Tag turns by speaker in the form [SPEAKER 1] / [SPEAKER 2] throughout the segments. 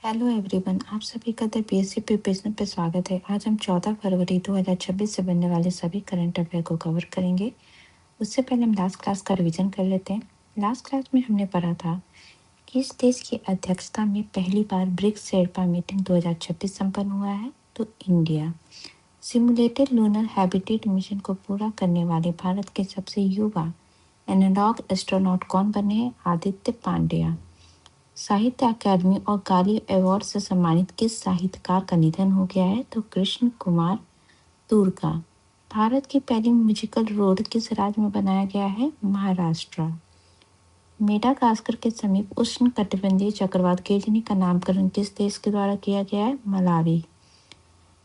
[SPEAKER 1] Hello everyone, आप सभी का द बीएससी प्रिपरेशन पे स्वागत है। आज हम 14 फरवरी 2026 से बनने वाले सभी करंट अफेयर को कवर करेंगे। उससे पहले हम लास्ट क्लास का रिवीजन कर लेते हैं। लास्ट क्लास में हमने पढ़ा था कि इस देश की अध्यक्षता में पहली बार ब्रिक्स शेरपा मीटिंग 2026 संपन्न हुआ है। तो India simulated lunar habitat mission को पूरा करने वाले भारत के सबसे युवा एनालॉग एस्ट्रोनॉट कौन बने हैं? आदित्य पांड्या। साहित्य अकादमी और गाली अवार्ड से सम्मानित किस साहित्यकार का निधन हो गया है? तो कृष्ण कुमार तुर्का। भारत की पहली म्यूजिकल रोड किस राज्य में बनाया गया है? महाराष्ट्र। मेडागास्कर के समीप उष्णकटिबंधीय चक्रवात गेजनी का नामकरण किस देश के द्वारा किया गया है? मलावी।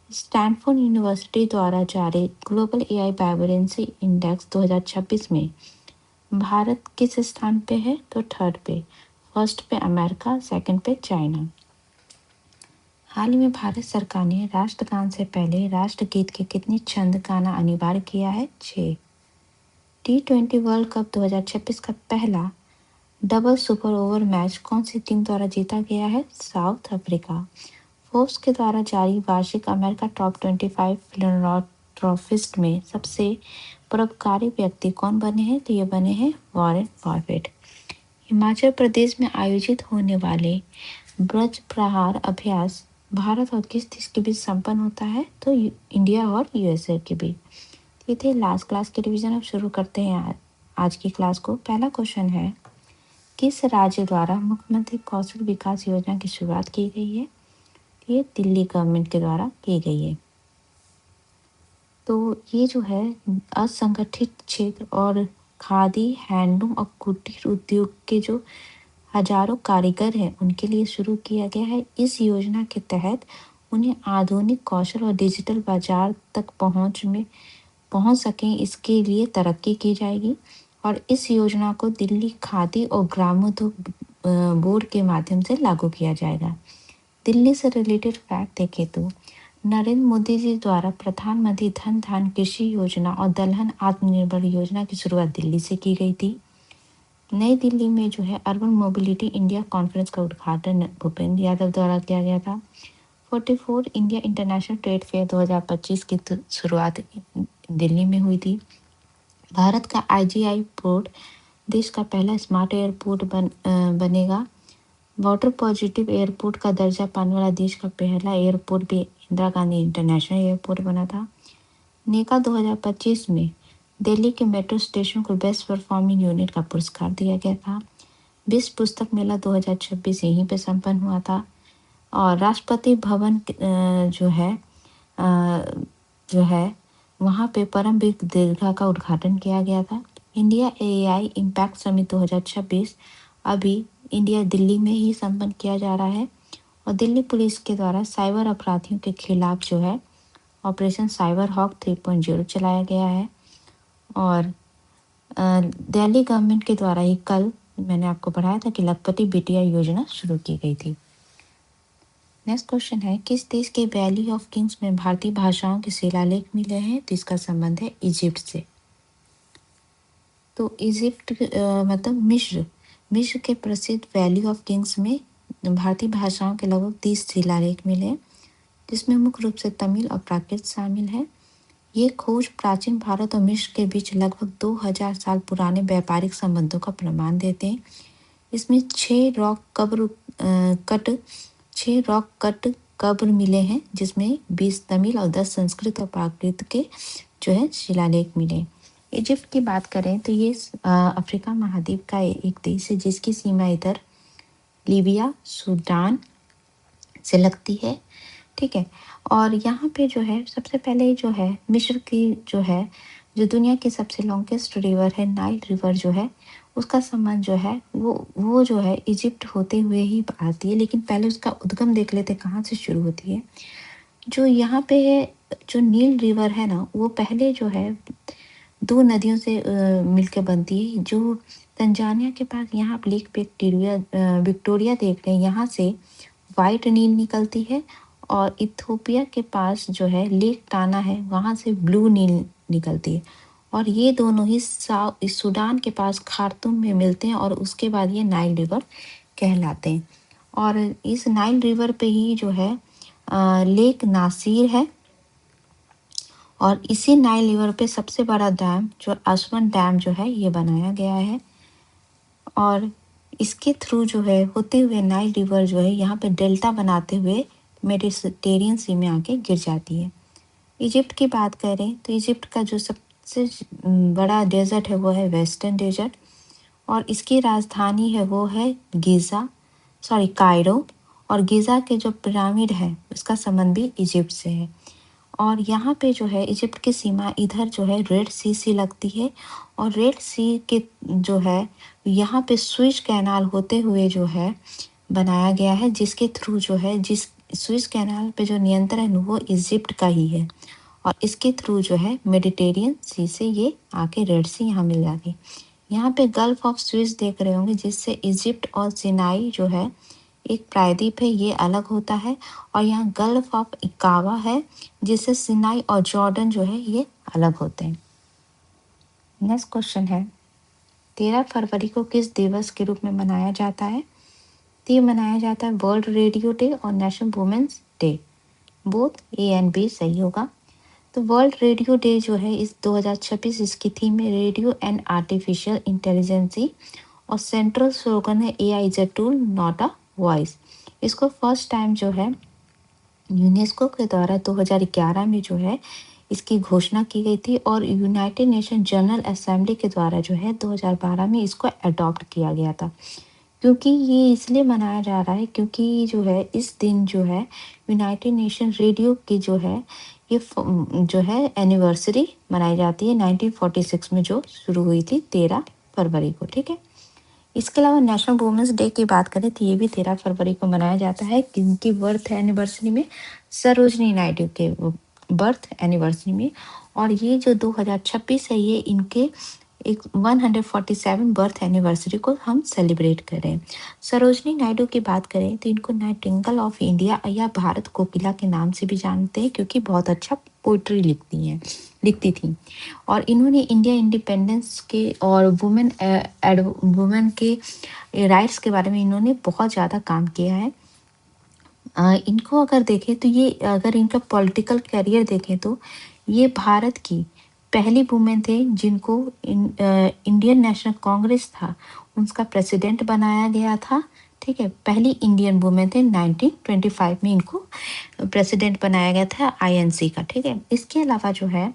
[SPEAKER 1] स्टैनफोर्ड यूनिवर्सिटी द्वारा जारी ग्लोबल एआई वाइब्रेंसी इंडेक्स 2026 में भारत किस स्थान पे है? तो थर्ड पे। फर्स्ट पे अमेरिका, सेकंड पे चाइना। हाल ही में भारत सरकार ने राष्ट्रगान से पहले राष्ट्रगीत के कितने छंद गाना अनिवार्य किया है? 6। T20 वर्ल्ड कप 2026 का पहला डबल सुपर ओवर मैच कौन सी टीम द्वारा जीता गया है? South Africa. फोर्ब्स के द्वारा जारी वार्षिक अमेरिका टॉप 25 फिलैंथ्रोपिस्ट में सबसे परोपकारी व्यक्ति कौन बने हैं? तो ये बने हैं वॉरेन बफेट। हिमाचल प्रदेश में आयोजित होने वाले ब्रज प्रहार अभ्यास भारत और किस देश के बीच संपन्न होता है? तो इंडिया और यूएसए के बीच। ये थे लास्ट क्लास के रिवीजन। अब शुरू करते हैं आज की क्लास को। पहला क्वेश्चन है, किस राज्य द्वारा मुख्यमंत्री कौशल विकास योजना की शुरुआत की गई है? ये दिल्ली गवर्नमेंट के द्वारा की गई है। तो ये जो है असंगठित क्षेत्र और खादी, हैंडलूम और कुटीर उद्योग के जो हजारों कारीगर हैं उनके लिए शुरू किया गया है। इस योजना के तहत उन्हें आधुनिक कौशल और डिजिटल बाजार तक पहुंच सकें, इसके लिए तरक्की की जाएगी। और इस योजना को दिल्ली खादी और ग्रामोद्योग बोर्ड के माध्यम से लागू किया जाएगा। दिल्ली से रिलेटेड फैक्ट देखें तो नरेंद्र मोदी जी द्वारा प्रधानमंत्री धन धान कृषि योजना और दलहन आत्मनिर्भर योजना की शुरुआत दिल्ली से की गई थी। नई दिल्ली में जो है अर्बन मोबिलिटी इंडिया कॉन्फ्रेंस का उद्घाटन भूपेंद्र यादव द्वारा किया गया था। 44 इंडिया इंटरनेशनल ट्रेड फेयर 2025 की शुरुआत दिल्ली में हुई थी। भारत का IGI पोर्ट देश का पहला स्मार्ट एयरपोर्ट बनेगा। वाटर पॉजिटिव एयरपोर्ट का दर्जा पाने वाला देश का पहला एयरपोर्ट भी इंदिरा गांधी इंटरनेशनल एयरपोर्ट बना था। नेका 2025 में दिल्ली के मेट्रो स्टेशन को बेस्ट परफॉर्मिंग यूनिट का पुरस्कार दिया गया था। विश्व पुस्तक मेला 2026 यहीं पे संपन्न हुआ था। और राष्ट्रपति भवन जो है वहाँ पे परमवीर दीर्घा का उद्घाटन किया गया था। इंडिया AI इम्पैक्ट समिट 2026 अभी इंडिया दिल्ली में ही संपन्न किया जा रहा है। और दिल्ली पुलिस के द्वारा साइबर अपराधियों के खिलाफ जो है ऑपरेशन साइबर हॉक 3.0 चलाया गया है। और दिल्ली गवर्नमेंट के द्वारा ही कल मैंने आपको पढ़ाया था कि लखपति बिटिया योजना शुरू की गई थी। नेक्स्ट क्वेश्चन है, किस देश के वैली ऑफ किंग्स में भारतीय भाषाओं के शिलालेख मिले हैं? तो इसका संबंध है इजिप्ट से। तो इजिप्ट मतलब मिस्र के प्रसिद्ध वैली ऑफ किंग्स में भारतीय भाषाओं के लगभग 30 शिलालेख मिले हैं, जिसमें मुख्य रूप से तमिल और प्राकृत शामिल है। ये खोज प्राचीन भारत और मिस्र के बीच लगभग 2000 साल पुराने व्यापारिक संबंधों का प्रमाण देते हैं। इसमें 6 रॉक कट कब्र मिले हैं, जिसमें 20 तमिल और 10 संस्कृत और प्राकृत के जो है शिलालेख मिले। इजिप्ट की बात करें तो ये अफ्रीका महाद्वीप का एक देश है, जिसकी सीमा इधर लीबिया, सूडान से लगती है। ठीक है। और यहाँ पे जो है सबसे पहले जो है मिस्र की जो दुनिया की सबसे लॉन्गेस्ट रिवर है नाइल रिवर जो है उसका संबंध जो है वो जो है इजिप्ट होते हुए ही आती है। लेकिन पहले उसका उद्गम देख लेते कहाँ से शुरू होती है। जो यहाँ पे है जो नील रिवर है ना, वो पहले जो है 2 नदियों से मिलकर बनती है। जो तंजानिया के पास यहाँ लेक विक्टोरिया देख रहे हैं, यहाँ से वाइट नील निकलती है। और इथियोपिया के पास जो है लेक टाना है, वहाँ से ब्लू नील निकलती है। और ये दोनों ही सूडान के पास खार्तूम में मिलते हैं और उसके बाद ये नाइल रिवर कहलाते हैं। और इस नाइल रिवर पे ही जो है लेक नासिर है, और इसी नाइल रिवर पे सबसे बड़ा डैम जो असवन डैम जो है ये बनाया गया है। और इसके थ्रू जो है होते हुए नाइल रिवर जो है यहाँ पे डेल्टा बनाते हुए मेडिटेरियन सी में आके गिर जाती है। इजिप्ट की बात करें तो इजिप्ट का जो सबसे बड़ा डेजर्ट है वो है वेस्टर्न डेजर्ट, और इसकी राजधानी है वो है कायरो। और गिज़ा के जो पिरामिड है उसका संबंध भी इजिप्ट से है। और यहाँ पे जो है इजिप्ट की सीमा इधर जो है रेड सी से लगती है, और रेड सी के जो है यहाँ पे स्विस कैनाल होते हुए जो है बनाया गया है, जिसके थ्रू जो है जिस स्विस कैनाल पे जो नियंत्रण है वो इजिप्ट का ही है, और इसके थ्रू जो है मेडिटेरियन सी से ये आके रेड सी यहाँ मिल जाती है। यहाँ पे गल्फ ऑफ स्विस देख रहे होंगे, जिससे इजिप्ट और सिनाई जो है एक प्रायद्वीप है ये अलग होता है, और यहाँ गल्फ ऑफ इकावा है जिससे सिनाई और जॉर्डन जो है ये अलग होते हैं। नेक्स्ट क्वेश्चन है 13 फरवरी को किस दिवस के रूप में मनाया जाता है? तो ये मनाया जाता है वर्ल्ड रेडियो डे और national women's day. Both A and B सही होगा। तो वर्ल्ड रेडियो डे जो है इस 2026 इसकी थीम है रेडियो एंड आर्टिफिशियल इंटेलिजेंसी, और सेंट्रल स्लोगन है AI is a tool not a voice. इसको फर्स्ट टाइम जो है यूनेस्को के द्वारा 2011 में जो है इसकी घोषणा की गई थी, और यूनाइटेड नेशन जनरल असेंबली के द्वारा जो है 2012 में इसको अडॉप्ट किया गया था। क्योंकि ये इसलिए मनाया जा रहा है क्योंकि जो है इस दिन जो है यूनाइटेड नेशन रेडियो की जो है ये जो है एनिवर्सरी मनाई जाती है 1946 में जो शुरू हुई थी 13 फरवरी को। ठीक है, इसके अलावा नेशनल वुमेन्स डे की बात करें तो ये भी 13 फरवरी को मनाया जाता है, किनकी बर्थ एनिवर्सरी में? सरोजनी नायडू के बर्थ एनिवर्सरी में। और ये जो 2026 है ये इनके एक 147 बर्थ एनिवर्सरी को हम सेलिब्रेट करें। सरोजनी नायडू की बात करें तो इनको नाइटिंगेल ऑफ इंडिया या भारत कोकिला के नाम से भी जानते हैं, क्योंकि बहुत अच्छा पोइट्री लिखती थी। और इन्होंने इंडिया इंडिपेंडेंस के और वुमेन के राइट्स के बारे में इन्होंने बहुत ज़्यादा काम किया है। इनको अगर देखें तो ये अगर इनका पॉलिटिकल करियर देखें तो ये भारत की पहली वुमेन थे जिनको इंडियन नेशनल कांग्रेस था उसका प्रेसिडेंट बनाया गया था। ठीक है, पहली इंडियन वुमेन थे 1925 में इनको प्रेसिडेंट बनाया गया था INC का। ठीक है, इसके अलावा जो है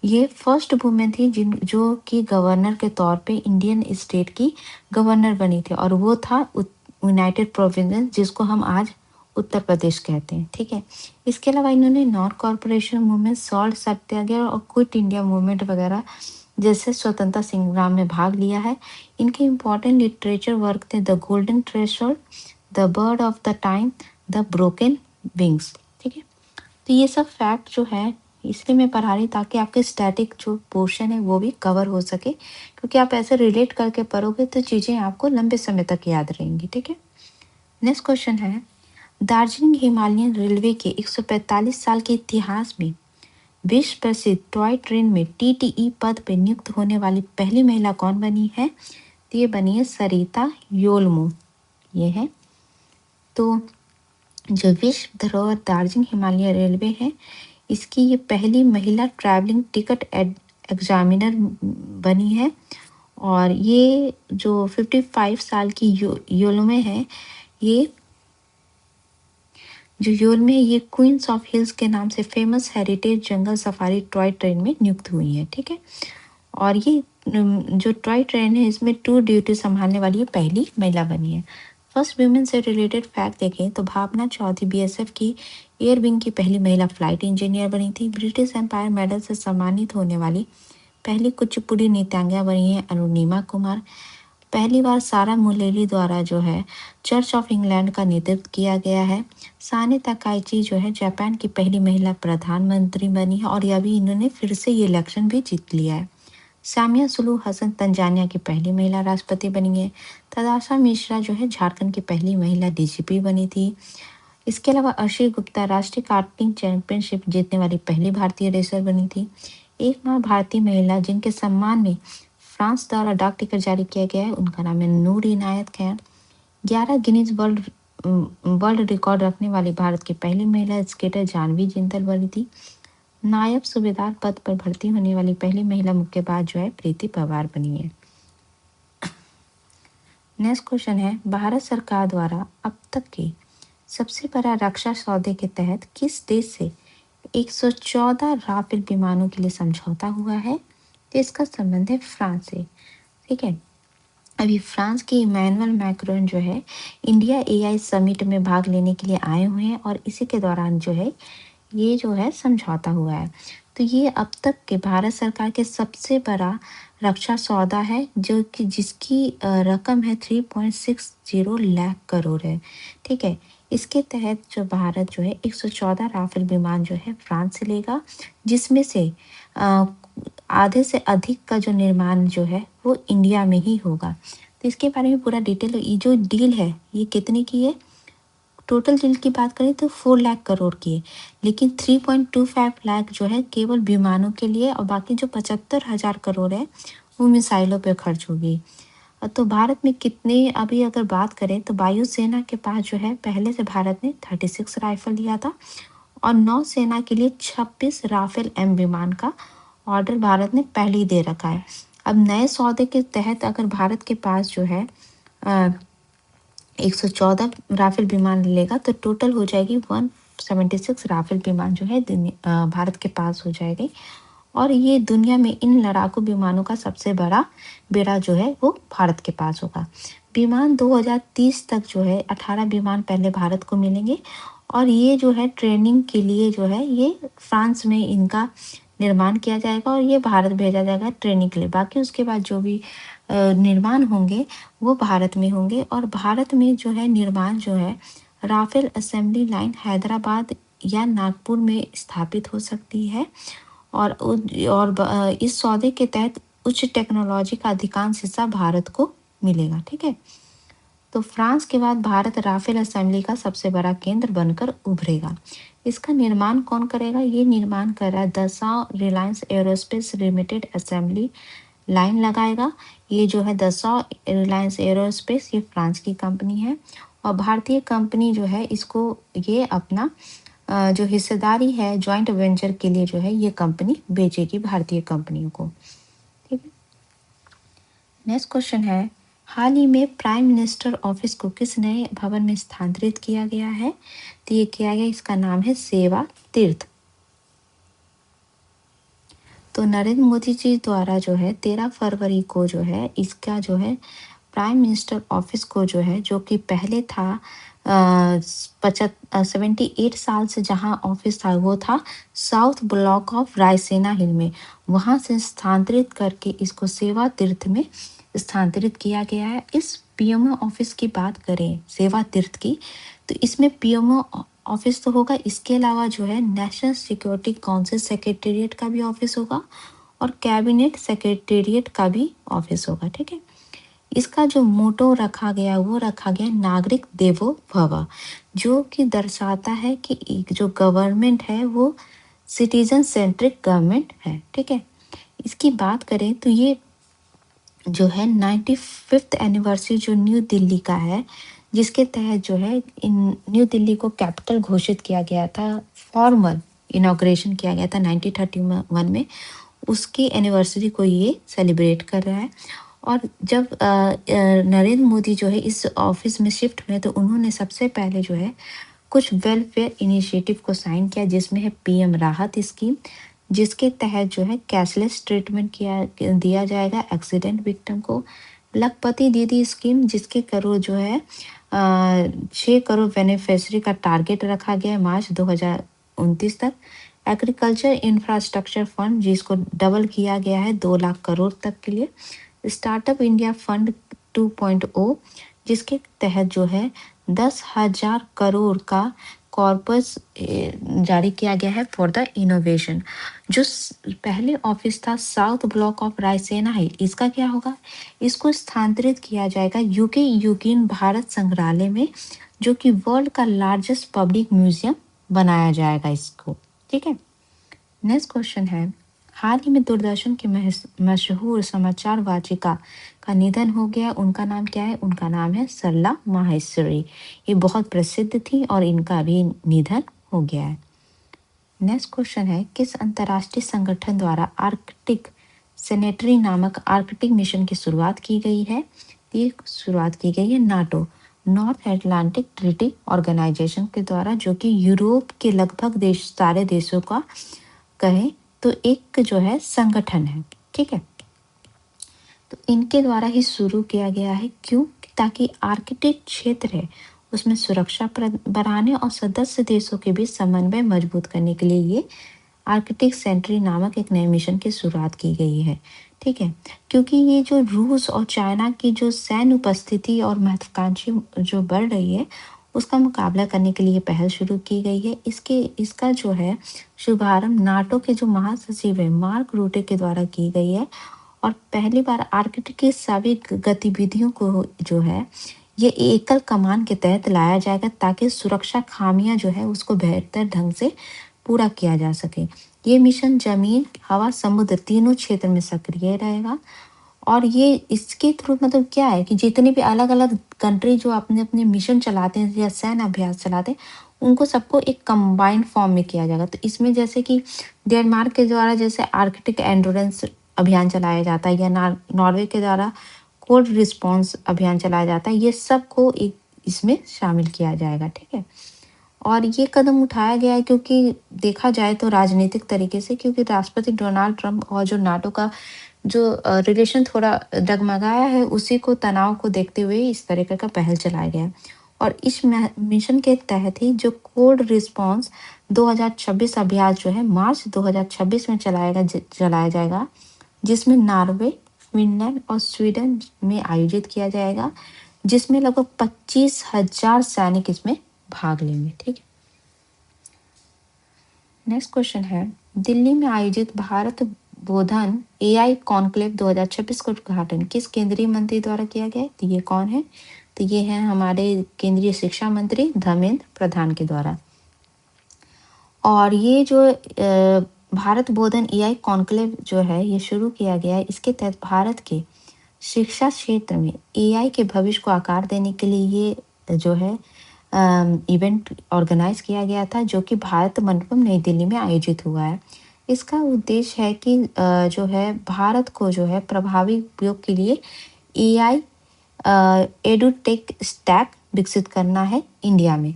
[SPEAKER 1] ये फर्स्ट वुमेन थी जो कि गवर्नर के तौर पे इंडियन स्टेट की गवर्नर बनी थी, और वो था यूनाइटेड प्रोविंसेस जिसको हम आज उत्तर प्रदेश कहते हैं। ठीक है, इसके अलावा इन्होंने नॉन कॉरपोरेशन मूवमेंट, सॉल्ट सत्याग्रह और क्विट इंडिया मूवमेंट वगैरह जैसे स्वतंत्रता संग्राम में भाग लिया है। इनके इम्पोर्टेंट लिटरेचर वर्क थे the golden threshold, the bird of the time, the broken wings. ठीक है, तो ये सब फैक्ट जो है इसलिए मैं पढ़ा रही ताकि आपके स्टैटिक जो पोर्शन है वो भी कवर हो सके, क्योंकि आप ऐसे रिलेट करके पढ़ोगे तो चीज़ें आपको लंबे समय तक याद रहेंगी। ठीक है, नेक्स्ट क्वेश्चन है दार्जिलिंग हिमालयन रेलवे के 145 साल के इतिहास में विश्व प्रसिद्ध टॉय ट्रेन में TTE पद पर नियुक्त होने वाली पहली महिला कौन बनी है? तो ये बनी है सरिता योलमो। ये है तो जो विश्व धरोहर दार्जिलिंग हिमालयन रेलवे है इसकी ये पहली महिला ट्रैवलिंग टिकट एग्जामिनर बनी है। और ये जो 55 साल की योलमे है ये जो योलमे ये क्वींस ऑफ हिल्स के नाम से फेमस हेरिटेज जंगल सफारी टॉय ट्रेन में नियुक्त हुई है। ठीक है, और ये जो टॉय ट्रेन है इसमें टूर ड्यूटी संभालने वाली ये पहली महिला बनी है। फर्स्ट वुमेन से रिलेटेड फैक्ट देखें तो भावना चौधरी BSF की एयर विंग की पहली महिला फ्लाइट इंजीनियर बनी थी। ब्रिटिश एम्पायर मेडल से सम्मानित होने वाली पहली कुचिपुड़ी नृत्यांगना बनी है अरुणिमा कुमार। पहली बार सारा मुलेली द्वारा जो है चर्च ऑफ इंग्लैंड का नेतृत्व किया गया है। साने ताकाइची जो है जापान की पहली महिला प्रधानमंत्री बनी है, और अभी इन्होंने फिर से ये इलेक्शन भी जीत लिया है। सामिया सुलू हसन तंजानिया की पहली महिला राष्ट्रपति बनी है। तदाशा मिश्रा जो है झारखंड की पहली महिला DGP बनी थी। इसके अलावा अर्शी गुप्ता राष्ट्रीय कार्टिंग चैंपियनशिप जीतने वाली पहली भारतीय रेसर बनी थी। एक माँ भारतीय महिला जिनके सम्मान में फ्रांस द्वारा डाक टिकट जारी किया गया है उनका नाम है नूर इनायत खैर। 11 गिनीज वर्ल्ड वर्ल्ड रिकॉर्ड रखने वाली भारत की पहली महिला स्केटर जानवी जिंदल बनी थी। नायब सूबेदार पद पर भर्ती होने वाली पहली महिला मुक्केबाज जो है प्रीति पवार बनी है। नेक्स्ट क्वेश्चन है, भारत सरकार द्वारा अब तक के सबसे बड़ा रक्षा सौदे के तहत किस देश से 114 राफेल विमानों के लिए समझौता हुआ है? तो इसका संबंध है फ्रांस से। ठीक है, अभी फ्रांस के इमैनुअल मैक्रोन जो है इंडिया एआई समिट में भाग लेने के लिए आए हुए हैं और इसी के दौरान जो है ये जो है समझौता हुआ है। तो ये अब तक के भारत सरकार के सबसे बड़ा रक्षा सौदा है जो कि जिसकी रकम है 3.60 लाख करोड़ है। ठीक है, इसके तहत जो भारत जो है 114 राफेल विमान जो है फ्रांस से लेगा, जिसमें से आधे से अधिक का जो निर्माण जो है वो इंडिया में ही होगा। तो इसके बारे में पूरा डिटेल, ये जो डील है ये कितने की है? टोटल डील की बात करें तो 4 लाख करोड़ की है, लेकिन 3.25 लाख जो है केवल विमानों के लिए और बाकी जो 75,000 करोड़ है वो मिसाइलों पर खर्च होगी। तो भारत में कितने, अभी अगर बात करें तो वायुसेना के पास जो है पहले से भारत ने 36 राइफल लिया था और नौसेना के लिए 26 राफेल एम विमान का ऑर्डर भारत ने पहले ही दे रखा है। अब नए सौदे के तहत अगर भारत के पास जो है 114 राफेल विमान लेगा तो टोटल हो जाएगी 176 राफेल विमान जो है भारत के पास हो जाएगी और ये दुनिया में इन लड़ाकू विमानों का सबसे बड़ा बेड़ा जो है वो भारत के पास होगा। विमान 2030 तक जो है 18 विमान पहले भारत को मिलेंगे और ये जो है ट्रेनिंग के लिए जो है ये फ्रांस में इनका निर्माण किया जाएगा और ये भारत भेजा जाएगा ट्रेनिंग के लिए। बाकी उसके बाद जो भी निर्माण होंगे वो भारत में होंगे और भारत में जो है निर्माण जो है राफेल असेंबली लाइन हैदराबाद या नागपुर में स्थापित हो सकती है और इस सौदे के तहत उच्च टेक्नोलॉजी का अधिकांश हिस्सा भारत को मिलेगा। ठीक है, तो फ्रांस के बाद भारत राफेल असेंबली का सबसे बड़ा केंद्र बनकर उभरेगा। इसका निर्माण कौन करेगा? ये निर्माण कर रहा है Dassault Reliance aerospace limited assembly line लगाएगा। ये जो है दसाल्ट रिलायंस एरोस्पेस ये फ्रांस की कंपनी है और भारतीय कंपनी जो है इसको ये अपना जो हिस्सेदारी है जॉइंट वेंचर के लिए जो है ये कंपनी बेचेगी भारतीय कंपनियों को। ठीक है, नेक्स्ट क्वेश्चन है, हाल ही में प्राइम मिनिस्टर ऑफिस को किस नए भवन में स्थानांतरित किया गया है? तो ये किया गया, इसका नाम है सेवा तीर्थ। तो नरेंद्र मोदी जी द्वारा जो है 13 फरवरी को जो है इसका जो है प्राइम मिनिस्टर ऑफिस को जो है जो कि पहले था 78 साल से जहां ऑफिस था वो था साउथ ब्लॉक ऑफ रायसेना हिल में, वहां से स्थानांतरित करके इसको सेवा तीर्थ में स्थानांतरित किया गया है। इस पीएमओ ऑफिस की बात करें सेवा तीर्थ की तो इसमें पीएमओ ऑफिस तो होगा, इसके अलावा जो है नेशनल सिक्योरिटी काउंसिल सेक्रेटेरिएट का भी ऑफिस होगा और कैबिनेट सेक्रेटेरिएट का भी ऑफिस होगा। ठीक है, इसका जो मोटो रखा गया वो रखा गया नागरिक देवो भव, जो कि दर्शाता है कि जो गवर्नमेंट है वो सिटीजन सेंट्रिक गवर्नमेंट है। ठीक है, इसकी बात करें तो ये जो है 95th एनिवर्सरी जो न्यू दिल्ली का है जिसके तहत जो है इन न्यू दिल्ली को कैपिटल घोषित किया गया था, फॉर्मल इनॉग्रेशन किया गया था 1931 में, उसकी एनिवर्सरी को ये सेलिब्रेट कर रहा है। और जब नरेंद्र मोदी जो है इस ऑफिस में शिफ्ट हुए तो उन्होंने सबसे पहले जो है कुछ वेलफेयर इनिशिएटिव को साइन किया जिसमें है पीएम राहत स्कीम, जिसके तहत जो है कैशलेस ट्रीटमेंट दिया जाएगा एक्सीडेंट विक्टिम को, लखपति दीदी स्कीम जिसके करोड़ जो है 6 करोड़ बेनिफिशियरी का टारगेट रखा गया है मार्च 2029 तक, एग्रीकल्चर इंफ्रास्ट्रक्चर फंड जिसको डबल किया गया है 2 लाख करोड़ तक के लिए, स्टार्टअप इंडिया फंड 2.0 जिसके तहत जो है 10,000 करोड़ का कॉर्पस जारी किया गया है फॉर द इनोवेशन। जो पहले ऑफिस था साउथ ब्लॉक ऑफ रायसेना हिल, इसका क्या होगा? इसको स्थानांतरित किया जाएगा यूके यूक्रेन भारत संग्रहालय में, जो कि वर्ल्ड का लार्जेस्ट पब्लिक म्यूजियम बनाया जाएगा इसको। ठीक है, नेक्स्ट क्वेश्चन है, हाल ही में दूरदर्शन के मशहूर समाचार वाचिका का निधन हो गया। उनका नाम क्या है? उनका नाम है सरला माहेश्वरी। ये बहुत प्रसिद्ध थी और इनका भी निधन हो गया है। नेक्स्ट क्वेश्चन है, किस अंतर्राष्ट्रीय संगठन द्वारा आर्कटिक सेनेटरी नामक आर्कटिक मिशन की शुरुआत की गई है? ये शुरुआत की गई है NATO, North Atlantic Treaty Organisation के द्वारा, जो कि यूरोप के लगभग सारे देशों का कहें तो एक जो है संगठन है। ठीक है, तो इनके द्वारा ही शुरू किया गया है। क्यों? ताकि आर्कटिक क्षेत्र है उसमें सुरक्षा बढ़ाने और सदस्य देशों के बीच समन्वय मजबूत करने के लिए ये आर्कटिक सेंट्री नामक एक नए मिशन की शुरुआत की गई है। ठीक है, क्योंकि ये जो रूस और चाइना की जो सैन्य उपस्थिति और महत्वाकांक्षी जो बढ़ रही है उसका मुकाबला करने के लिए पहल शुरू की गई है। इसका जो है शुभारंभ नाटो के जो महासचिव है मार्क रूटे के द्वारा की गई है और पहली बार आर्कटिक की सभी गतिविधियों को जो है ये एकल कमान के तहत लाया जाएगा ताकि सुरक्षा खामियां जो है उसको बेहतर ढंग से पूरा किया जा सके। ये मिशन जमीन, हवा, समुद्र तीनों क्षेत्र में सक्रिय रहेगा और ये इसके थ्रू मतलब क्या है कि जितने भी अलग अलग कंट्री जो अपने अपने मिशन चलाते हैं या सैन्य अभ्यास चलाते हैं उनको सबको एक कंबाइंड फॉर्म में किया जाएगा। तो इसमें जैसे कि डेनमार्क के द्वारा जैसे आर्कटिक एंडोरेंस अभियान चलाया जाता है या नॉर्वे के द्वारा कोल्ड रिस्पॉन्स अभियान चलाया जाता है, ये सबको एक इसमें शामिल किया जाएगा। ठीक है, और ये कदम उठाया गया है क्योंकि देखा जाए तो राजनीतिक तरीके से, क्योंकि राष्ट्रपति डोनाल्ड ट्रंप और जो नाटो का जो रिलेशन थोड़ा डगमगाया है उसी को तनाव को देखते हुए इस तरीके का पहल चलाया गया है। और इस मिशन के तहत ही जो कोल्ड रिस्पॉन्स 2026 अभ्यास जो है मार्च 2026 में चलाया जाएगा, जिसमें नॉर्वे, फिनलैंड और स्वीडन में आयोजित किया जाएगा, जिसमें लगभग 25,000 सैनिक इसमें भाग लेंगे। ठीक है, नेक्स्ट क्वेश्चन है, दिल्ली में आयोजित भारत बोधन एआई कॉन्क्लेव 2026 का उद्घाटन किस केंद्रीय मंत्री द्वारा किया गया? तो ये कौन है? तो ये है हमारे केंद्रीय शिक्षा मंत्री धर्मेंद्र प्रधान के द्वारा। और ये जो भारत बोधन एआई कॉन्क्लेव जो है ये शुरू किया गया है, इसके तहत भारत के शिक्षा क्षेत्र में एआई के भविष्य को आकार देने के लिए ये जो है इवेंट ऑर्गेनाइज किया गया था, जो कि भारत मंडपम नई दिल्ली में आयोजित हुआ है। इसका उद्देश्य है कि जो है भारत को जो है प्रभावी उपयोग के लिए एआई एडुटेक स्टैक विकसित करना है इंडिया में।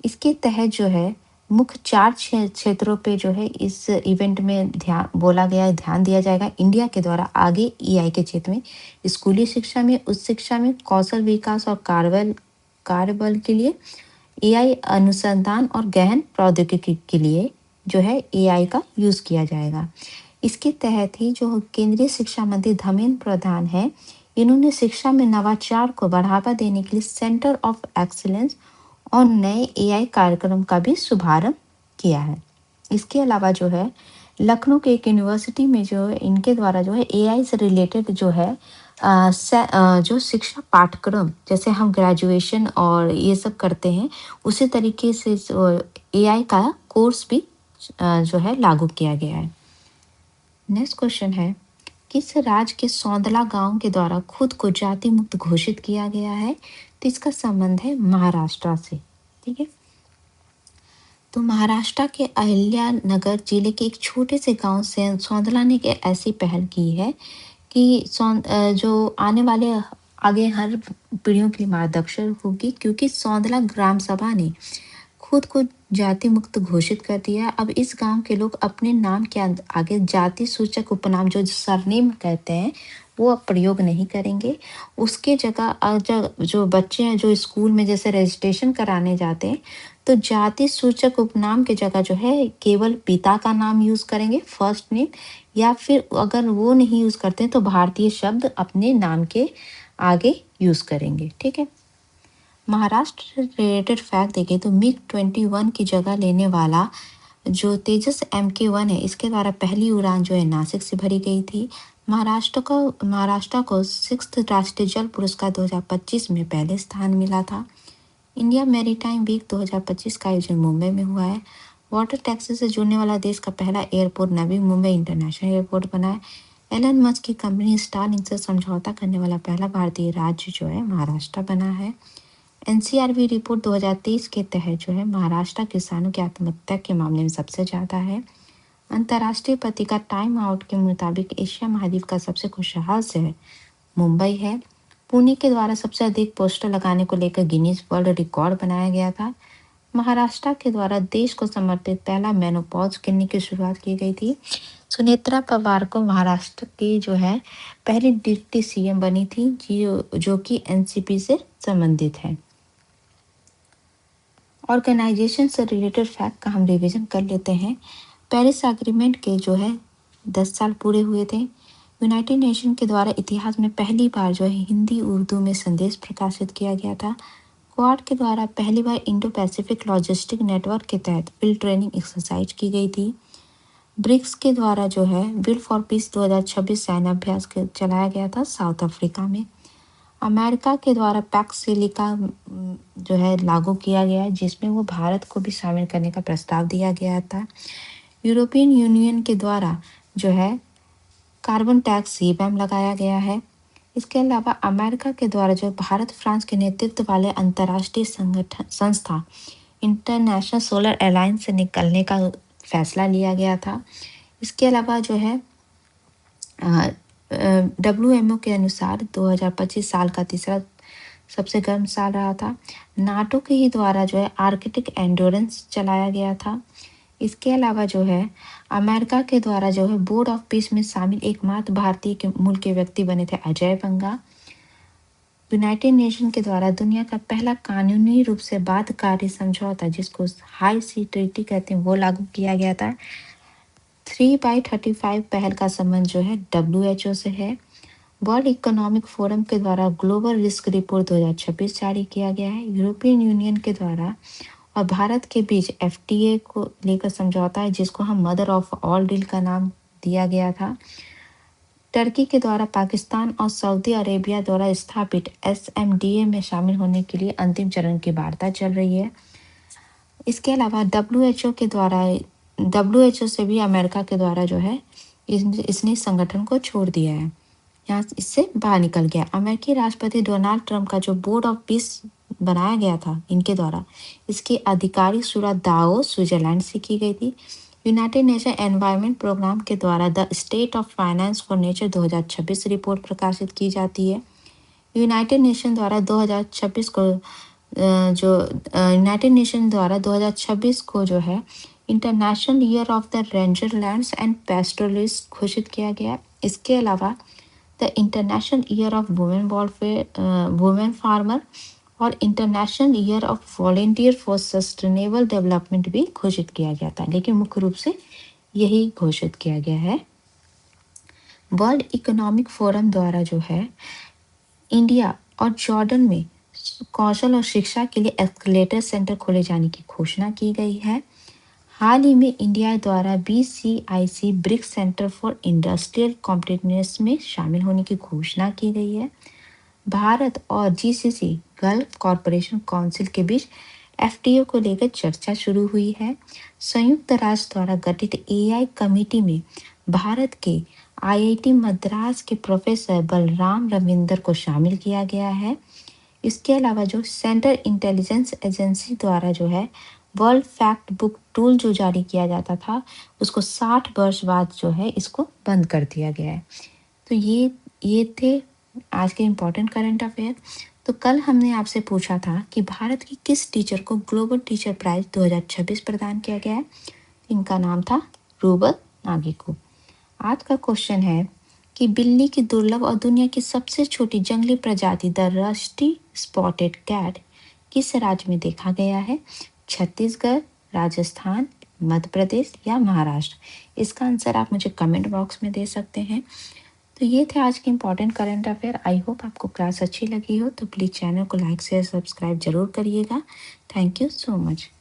[SPEAKER 1] इसके तहत जो है मुख्य 4 क्षेत्रों पे जो है इस इवेंट में ध्यान दिया जाएगा इंडिया के द्वारा आगे एआई के क्षेत्र में, स्कूली शिक्षा में, उच्च शिक्षा में, कौशल विकास और कार्यबल के लिए, एआई अनुसंधान और गहन प्रौद्योगिकी के लिए जो है एआई का यूज किया जाएगा। इसके तहत ही जो केंद्रीय शिक्षा मंत्री धर्मेंद्र प्रधान है, इन्होंने शिक्षा में नवाचार को बढ़ावा देने के लिए सेंटर ऑफ एक्सीलेंस और नए एआई कार्यक्रम का भी शुभारंभ किया है। इसके अलावा जो है लखनऊ के एक यूनिवर्सिटी में जो है इनके द्वारा जो है एआई से रिलेटेड जो है जो शिक्षा पाठ्यक्रम जैसे हम ग्रेजुएशन और ये सब करते हैं उसी तरीके से एआई का कोर्स भी जो है लागू किया गया है। नेक्स्ट क्वेश्चन है, किस राज्य के सौंदला गांव के द्वारा खुद को जाति मुक्त घोषित किया गया है? तो इसका संबंध है महाराष्ट्र से। ठीक है, तो महाराष्ट्र के अहिल्यानगर जिले के एक छोटे से गांव से सौंदला ने एक ऐसी पहल की है कि जो आने वाले आगे हर पीढ़ियों के लिए मार्गदर्शक होगी, क्योंकि सौंदला ग्राम सभा ने खुद को जाति मुक्त घोषित कर दिया। अब इस गांव के लोग अपने नाम के आगे जाति सूचक उपनाम जो सरनेम कहते हैं वो अब प्रयोग नहीं करेंगे। उसके जगह जो बच्चे हैं जो स्कूल में जैसे रजिस्ट्रेशन कराने जाते हैं तो जाति सूचक उपनाम के जगह जो है केवल पिता का नाम यूज करेंगे, फर्स्ट नेम, या फिर अगर वो नहीं यूज करते तो भारतीय शब्द अपने नाम के आगे यूज करेंगे। ठीक है, महाराष्ट्र रिलेटेड फैक्ट देखें तो मिग 21 की जगह लेने वाला जो तेजस MK1 है इसके द्वारा पहली उड़ान जो है नासिक से भरी गई थी। महाराष्ट्र को 6th राष्ट्रीय जल पुरस्कार 2025 में पहले स्थान मिला था। इंडिया मैरीटाइम वीक 2025 का आयोजन मुंबई में हुआ है। वाटर टैक्सी से जुड़ने वाला देश का पहला airport Navi Mumbai international airport बना है। एलन मस्क की कंपनी स्टारलिंक से समझौता करने वाला पहला भारतीय राज्य जो है महाराष्ट्र बना है। एनसीआरबी रिपोर्ट 2023 के तहत जो है महाराष्ट्र किसानों की आत्महत्या के मामले में सबसे ज़्यादा है। अंतर्राष्ट्रीय पत्रिका टाइम आउट के मुताबिक एशिया महाद्वीप का सबसे खुशहाल शहर मुंबई है। पुणे के द्वारा सबसे अधिक पोस्टर लगाने को लेकर गिनीज वर्ल्ड रिकॉर्ड बनाया गया था। महाराष्ट्र के द्वारा देश को समर्पित पहला मेनोपॉज क्लिनिक की शुरुआत की गई थी। सुनेत्रा पवार को महाराष्ट्र की जो है पहली डिप्टी सीएम बनी थी जो कि एनसीपी से संबंधित है। ऑर्गेनाइजेशन से रिलेटेड फैक्ट का हम रिवीजन कर लेते हैं। पेरिस एग्रीमेंट के जो है 10 साल पूरे हुए थे। यूनाइटेड नेशन के द्वारा इतिहास में पहली बार जो है हिंदी उर्दू में संदेश प्रकाशित किया गया था। क्वाड के द्वारा पहली बार इंडो पैसिफिक लॉजिस्टिक नेटवर्क के तहत फील्ड ट्रेनिंग एक्सरसाइज की गई थी। ब्रिक्स के द्वारा जो है बिल फॉर पीस 2026 सैन्य अभ्यास चलाया गया था साउथ अफ्रीका में। अमेरिका के द्वारा पैक्स सिलिका जो है लागू किया गया है, जिसमें वो भारत को भी शामिल करने का प्रस्ताव दिया गया था। यूरोपियन यूनियन के द्वारा जो है कार्बन टैक्स सीबैम लगाया गया है। इसके अलावा अमेरिका के द्वारा जो भारत फ्रांस के नेतृत्व वाले अंतर्राष्ट्रीय संस्था इंटरनेशनल सोलर अलायंस से निकलने का फैसला लिया गया था। इसके अलावा जो है WMO के अनुसार 2025 साल का तीसरा सबसे गर्म साल रहा था। नाटो के ही द्वारा जो है आर्कटिक एंडोरेंस चलाया गया था। इसके अलावा जो है अमेरिका के द्वारा जो है बोर्ड ऑफ पीस में शामिल एकमात्र भारतीय के मूल के व्यक्ति बने थे अजय बंगा। यूनाइटेड नेशन के द्वारा दुनिया का पहला कानूनी रूप से बाध्यकारी समझौता, जिसको हाई सी ट्रीटी कहते हैं, वो लागू किया गया था। 3/35 पहल का संबंध जो है WHO से है। वर्ल्ड इकोनॉमिक फोरम के द्वारा ग्लोबल रिस्क रिपोर्ट 2026 जारी किया गया है। यूरोपियन यूनियन के द्वारा और भारत के बीच FTA को लेकर समझौता है, जिसको हम मदर ऑफ ऑल डील का नाम दिया गया था। टर्की के द्वारा पाकिस्तान और सऊदी अरेबिया द्वारा स्थापित SMDA में शामिल होने के लिए अंतिम चरण की वार्ता चल रही है। इसके अलावा WHO से भी अमेरिका के द्वारा जो है इसने संगठन को छोड़ दिया है, यहाँ इससे बाहर निकल गया। अमेरिकी राष्ट्रपति डोनाल्ड ट्रंप का जो बोर्ड ऑफ पीस बनाया गया था इनके द्वारा, इसकी आधिकारिक शुरुआत दावोस स्विट्जरलैंड से की गई थी। यूनाइटेड नेशन एनवायरनमेंट प्रोग्राम के द्वारा the state of finance for nature 2026 report प्रकाशित की जाती है। यूनाइटेड नेशन द्वारा 2026 को यूनाइटेड नेशन द्वारा 2026 को जो है international year of the ranger lands and pastoralist घोषित किया गया। इसके अलावा the international year of women farmer और international year of volunteer for sustainable development भी घोषित किया गया था, लेकिन मुख्य रूप से यही घोषित किया गया है। वर्ल्ड इकोनॉमिक फोरम द्वारा जो है इंडिया और जॉर्डन में कौशल और शिक्षा के लिए एस्केलेटर सेंटर खोले जाने की घोषणा की गई है। हाल ही में इंडिया द्वारा BCIC BRICS Centre for Industrial Competitiveness में शामिल होने की घोषणा की गई है। भारत और GCC गल्फ कॉरपोरेशन काउंसिल के बीच FTA को लेकर चर्चा शुरू हुई है। संयुक्त राष्ट्र द्वारा गठित AI कमेटी में भारत के IIT मद्रास के प्रोफेसर बलराम रविंदर को शामिल किया गया है। इसके अलावा जो सेंट्रल इंटेलिजेंस एजेंसी द्वारा जो है वर्ल्ड फैक्ट बुक टूल जो जारी किया जाता था, उसको 60 वर्ष बाद जो है इसको बंद कर दिया गया है। तो ये थे आज के इम्पोर्टेंट करंट अफेयर। तो कल हमने आपसे पूछा था कि भारत की किस टीचर को ग्लोबल टीचर प्राइज 2026 प्रदान किया गया है। इनका नाम था रूबल नागिको। आज का क्वेश्चन है कि बिल्ली की दुर्लभ और दुनिया की सबसे छोटी जंगली प्रजाति द रस्टी स्पॉटेड कैट किस राज्य में देखा गया है? छत्तीसगढ़, राजस्थान, मध्य प्रदेश या महाराष्ट्र? इसका आंसर आप मुझे कमेंट बॉक्स में दे सकते हैं। तो ये थे आज के important current affair. I hope आपको क्लास अच्छी लगी हो, तो प्लीज़ चैनल को लाइक शेयर सब्सक्राइब जरूर करिएगा। Thank you so much.